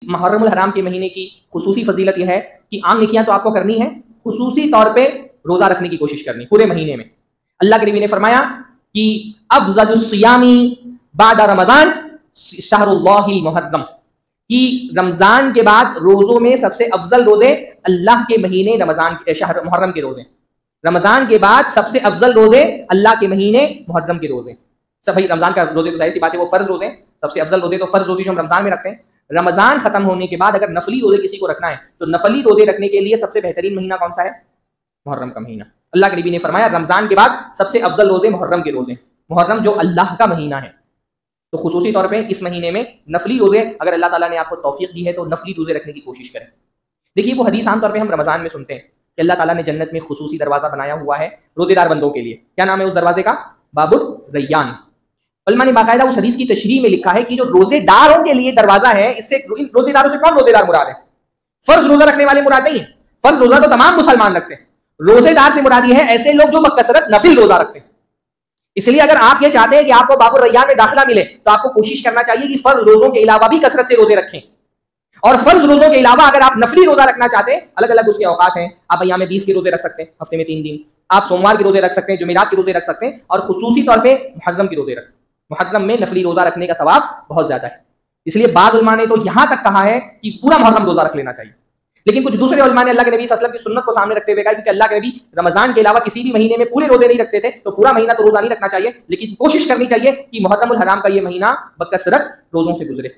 मुहर्रमुल हराम के महीने की खुसूसी फजीलत यह है कि आम नेकियां तो आपको करनी है, खुसूसी तौर पे रोजा रखने की कोशिश करनी पूरे महीने में। अल्लाह के नबी ने फरमाया कि अफज़लुस सियामी बाद रमजान शहरुल्लाहिल मुहर्रम, कि रमजान के बाद रोजों में सबसे अफजल रोजे अल्लाह के महीने रमजान शहर मुहर्रम के रोजे। रमजान के बाद सबसे अफजल रोजे अल्लाह के महीने मुहर्रम के रोजे। सब भाई रमजान का रोजे तो जाहिर सी बात है वो फर्ज रोजे, सबसे अफजल रोजे तो फर्ज रोजे जो हम रमजान में रखते हैं। रमजान खत्म होने के बाद अगर नफली रोजे किसी को रखना है तो नफली रोजे रखने के लिए सबसे बेहतरीन महीना कौन सा है? मुहर्रम का महीना। अल्लाह के नबी ने फरमाया रमजान के बाद सबसे अफजल रोजे मुहर्रम के रोजे, मुहर्रम जो अल्लाह का महीना है। तो खुसूसी तौर पे इस महीने में नफली रोजे अगर अल्लाह ताला ने आपको तौफीक दी है तो नफली रोजे रखने की कोशिश करें। देखिए वो हदीस आमतौर पे हम रमजान में सुनते हैं कि अल्लाह ताला ने जन्नत में खुसूसी दरवाजा बनाया हुआ है रोजेदार बंदों के लिए। क्या नाम है उस दरवाजे का? बाबुल रैयान। उलमा ने बाकायदा उस हदीस की तशरीह में लिखा है कि जो रोजेदारों के लिए दरवाजा है, इससे इन रोजेदारों से कौन रोजेदार मुराद है? फर्ज रोजा रखने वाले मुराद नहीं है, फर्ज रोजा तो तमाम मुसलमान रखते हैं। रोजेदार से मुराद ये है ऐसे लोग जो बकसरत नफिल रोजा रखते हैं। इसलिए अगर आप ये चाहते हैं कि आपको बाबुल रैयान में दाखिला मिले तो आपको कोशिश करना चाहिए कि फर्ज रोजों के अलावा भी कसरत से रोजे रखें। और फर्ज रोजों के अलावा अगर आप नफली रोजा रखना चाहते हैं, अलग अलग उसके औकात हैं। आप अय्याम 20 के रोजे रख सकते हैं, हफ्ते में 3 दिन। आप सोमवार के रोजे रख सकते हैं, जुमेरात के रोजे रख सकते हैं, और खुसूसी तौर पे मुहर्रम के रोजे रखें। मुहर्रम में नफली रोजा रखने का सवाब बहुत ज्यादा है। इसलिए बाज़ उलमा ने तो यहां तक कहा है कि पूरा मुहर्रम रोजा रख लेना चाहिए। लेकिन कुछ दूसरे उलमा ने अल्लाह के नबी सल्लल्लाहु अलैहि वसल्लम की सुन्नत को सामने रखते हुए कहा कि अल्लाह के नबी रमजान के अलावा किसी भी महीने में पूरे रोजे नहीं रखते थे, तो पूरा महीना तो रोजा नहीं रखना चाहिए, लेकिन कोशिश करनी चाहिए कि मुहर्रमुल हराम का ये महीना बकसरत रोजों से गुजरे।